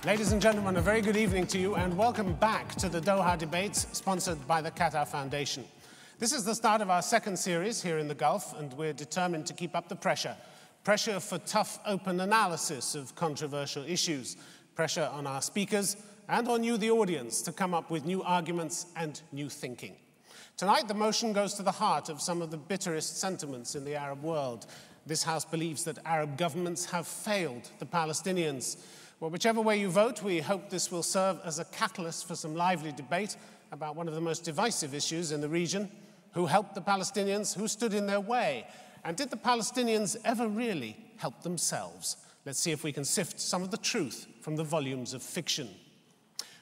Ladies and gentlemen, a very good evening to you and welcome back to the Doha Debates, sponsored by the Qatar Foundation. This is the start of our second series here in the Gulf, and we're determined to keep up the pressure. Pressure for tough, open analysis of controversial issues. Pressure on our speakers and on you, the audience, to come up with new arguments and new thinking. Tonight, the motion goes to the heart of some of the bitterest sentiments in the Arab world. This House believes that Arab governments have failed the Palestinians. Well, whichever way you vote, we hope this will serve as a catalyst for some lively debate about one of the most divisive issues in the region. Who helped the Palestinians? Who stood in their way? And did the Palestinians ever really help themselves? Let's see if we can sift some of the truth from the volumes of fiction.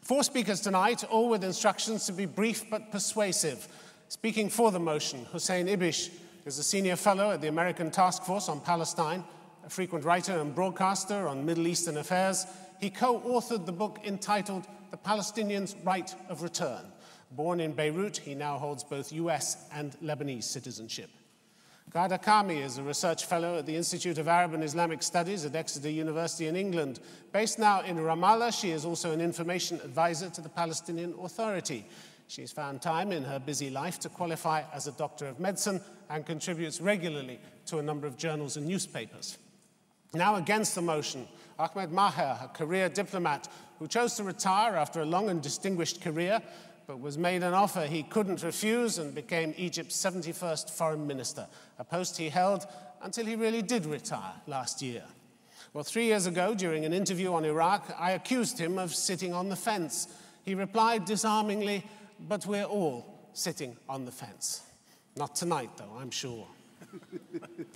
4 speakers tonight, all with instructions to be brief but persuasive. Speaking for the motion, Hussein Ibish is a senior fellow at the American Task Force on Palestine, a frequent writer and broadcaster on Middle Eastern affairs. He co-authored the book entitled The Palestinians' Right of Return. Born in Beirut, he now holds both US and Lebanese citizenship. Ghada Karmi is a research fellow at the Institute of Arab and Islamic Studies at Exeter University in England. Based now in Ramallah, she is also an information advisor to the Palestinian Authority. She's found time in her busy life to qualify as a doctor of medicine and contributes regularly to a number of journals and newspapers. Now against the motion, Ahmed Maher, a career diplomat who chose to retire after a long and distinguished career, but was made an offer he couldn't refuse and became Egypt's 71st foreign minister, a post he held until he really did retire last year. Well, 3 years ago, during an interview on Iraq, I accused him of sitting on the fence. He replied disarmingly, "But we're all sitting on the fence." Not tonight, though, I'm sure.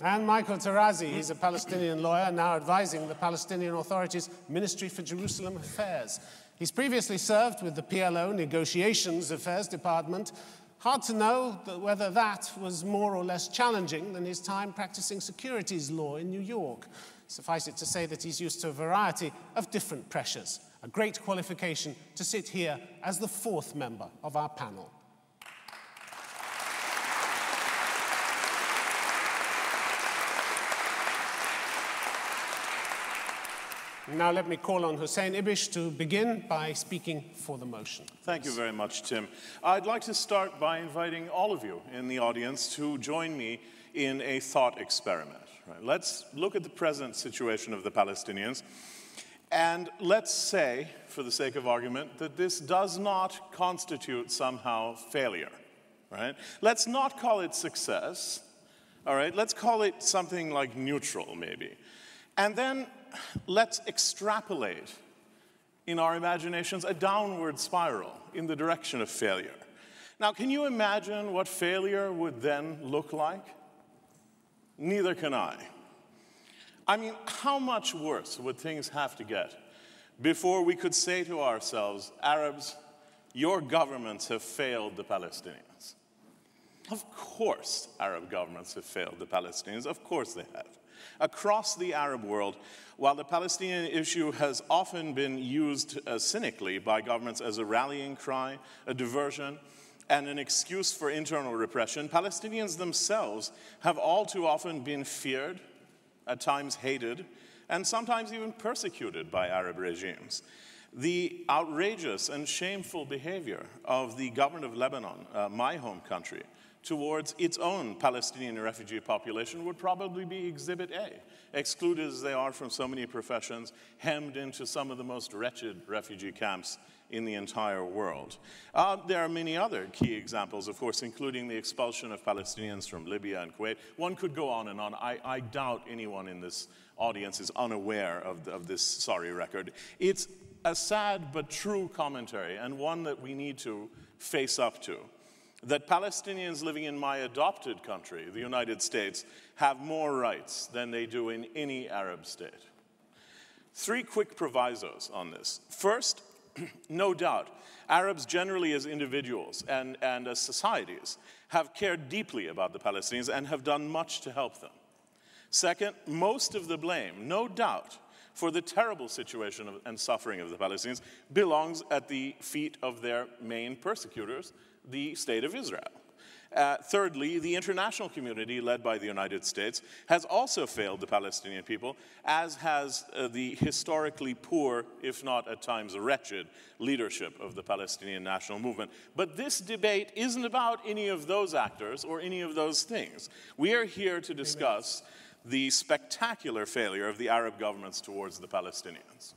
And Michael Tarazi, he's a Palestinian lawyer now advising the Palestinian Authority's Ministry for Jerusalem Affairs. He's previously served with the PLO Negotiations Affairs Department. Hard to know whether that was more or less challenging than his time practicing securities law in New York. Suffice it to say that he's used to a variety of different pressures. A great qualification to sit here as the 4th member of our panel. Now let me call on Hussein Ibish to begin by speaking for the motion. Thank you very much, Tim. I'd like to start by inviting all of you in the audience to join me in a thought experiment. Right? Let's look at the present situation of the Palestinians, and let's say, for the sake of argument, that this does not constitute somehow failure. Right? Let's not call it success. All right? Let's call it something like neutral, maybe. And then let's extrapolate in our imaginations a downward spiral in the direction of failure. Now, can you imagine what failure would then look like? Neither can I. I mean, how much worse would things have to get before we could say to ourselves, Arabs, your governments have failed the Palestinians? Of course, Arab governments have failed the Palestinians. Of course they have. Across the Arab world, while the Palestinian issue has often been used cynically by governments as a rallying cry, a diversion, and an excuse for internal repression, Palestinians themselves have all too often been feared, at times hated, and sometimes even persecuted by Arab regimes. The outrageous and shameful behavior of the government of Lebanon, my home country, towards its own Palestinian refugee population would probably be Exhibit A, excluded as they are from so many professions, hemmed into some of the most wretched refugee camps in the entire world. There are many other key examples, of course, including the expulsion of Palestinians from Libya and Kuwait. One could go on and on. I doubt anyone in this audience is unaware of this sorry record. It's a sad but true commentary, and one that we need to face up to, that Palestinians living in my adopted country, the United States, have more rights than they do in any Arab state. 3 quick provisos on this. First, no doubt, Arabs generally as individuals and as societies have cared deeply about the Palestinians and have done much to help them. Second, most of the blame, no doubt, for the terrible situation and suffering of the Palestinians belongs at the feet of their main persecutors, the State of Israel. Thirdly, the international community, led by the United States, has also failed the Palestinian people, as has the historically poor, if not at times wretched, leadership of the Palestinian national movement. But this debate isn't about any of those actors or any of those things. We are here to discuss the spectacular failure of the Arab governments towards the Palestinians.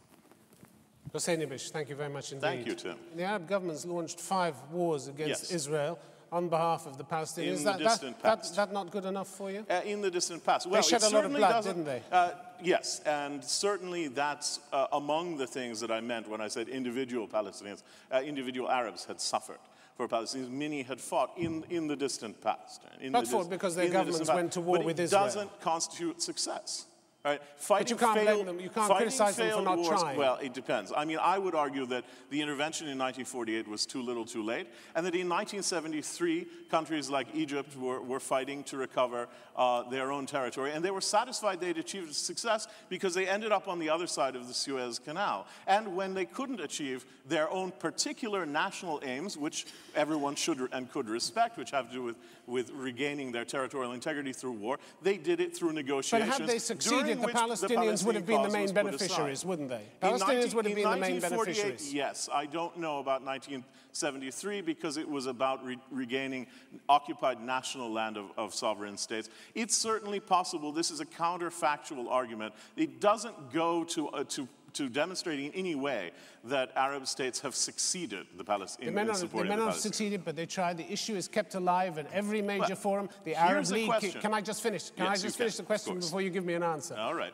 Hussein Ibish, thank you very much indeed. Thank you, Tim. The Arab governments launched 5 wars against Israel on behalf of the Palestinians. In the distant past. That not good enough for you? In the distant past. Well, they shed a lot of blood, didn't they? Yes, and certainly that's among the things that I meant when I said individual Palestinians, individual Arabs had suffered. For Palestinians, many had fought in the distant past. Fought because their governments went to war with Israel. But it doesn't constitute success. Right? But you can't blame them. You can't criticize them for not trying. Well, it depends. I mean, I would argue that the intervention in 1948 was too little too late, and that in 1973, countries like Egypt were fighting to recover their own territory, and they were satisfied they'd achieved success because they ended up on the other side of the Suez Canal. And when they couldn't achieve their own particular national aims, which everyone should and could respect, which have to do with regaining their territorial integrity through war, they did it through negotiations. But had they succeeded, the Palestinians would have been the main beneficiaries, wouldn't they? Palestinians would have been the main beneficiaries. Yes, I don't know about 1973 because it was about regaining occupied national land of sovereign states. It's certainly possible. This is a counterfactual argument. It doesn't go to demonstrate in any way that Arab states have succeeded in supporting the Palestinians. They may not have succeeded, but they tried. The issue is kept alive at every major forum. The Arab League. Can I just finish? Can I just finish the question before you give me an answer? All right.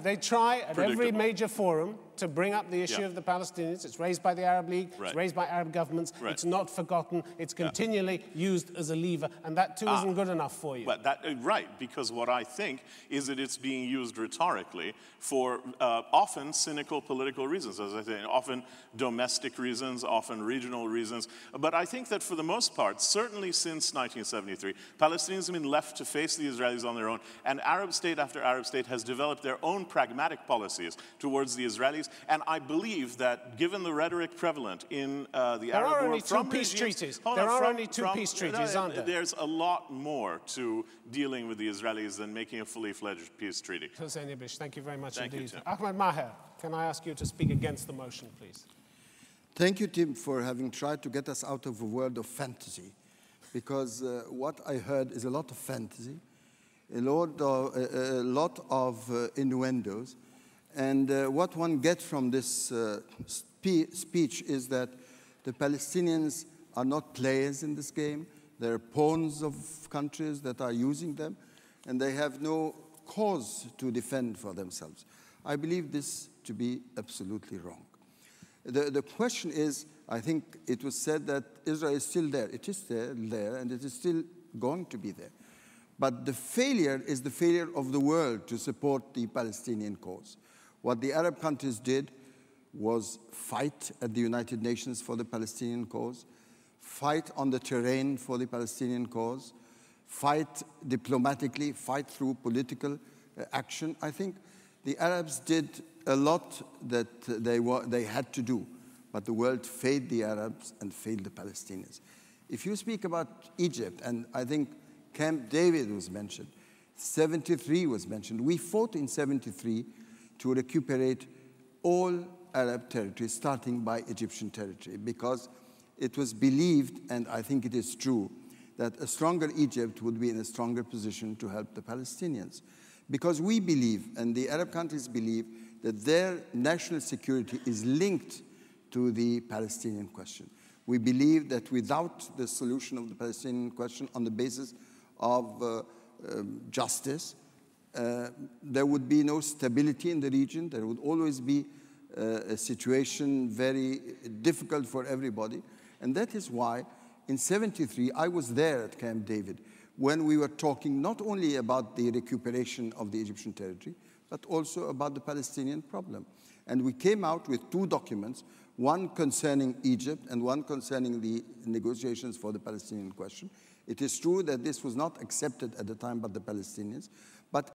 They try at every major forum to bring up the issue of the Palestinians. It's raised by the Arab League. It's raised by Arab governments. It's not forgotten. It's continually used as a lever, and that too isn't good enough for you. But right, because what I think is that it's being used rhetorically for often cynical political reasons, as I say, often domestic reasons, often regional reasons. But I think that for the most part, certainly since 1973, Palestinians have been left to face the Israelis on their own, and Arab state after Arab state has developed their own pragmatic policies towards the Israelis. And I believe that, given the rhetoric prevalent in the Arab world, there are only two peace treaties, aren't there? There's a lot more to dealing with the Israelis than making a fully fledged peace treaty. Hussein Ibish, thank you very much indeed. You, Ahmed Maher, can I ask you to speak against the motion, please? Thank you, Tim, for having tried to get us out of a world of fantasy, because what I heard is a lot of fantasy, a lot of innuendos. And what one gets from this speech is that the Palestinians are not players in this game. They're pawns of countries that are using them, and they have no cause to defend for themselves. I believe this to be absolutely wrong. The question is, I think it was said that Israel is still there. It is there, and it is still going to be there. But the failure is the failure of the world to support the Palestinian cause. What the Arab countries did was fight at the United Nations for the Palestinian cause, fight on the terrain for the Palestinian cause, fight diplomatically, fight through political action. I think the Arabs did a lot that they had to do, but the world failed the Arabs and failed the Palestinians. If you speak about Egypt, and I think Camp David was mentioned, 73 was mentioned. We fought in 73 to recuperate all Arab territory, starting by Egyptian territory, because it was believed, and I think it is true, that a stronger Egypt would be in a stronger position to help the Palestinians. Because we believe, and the Arab countries believe, that their national security is linked to the Palestinian question. We believe that without the solution of the Palestinian question on the basis of justice, there would be no stability in the region. There would always be a situation very difficult for everybody. And that is why in 73, I was there at Camp David when we were talking not only about the recuperation of the Egyptian territory, but also about the Palestinian problem. And we came out with 2 documents, one concerning Egypt and one concerning the negotiations for the Palestinian question. It is true that this was not accepted at the time by the Palestinians, but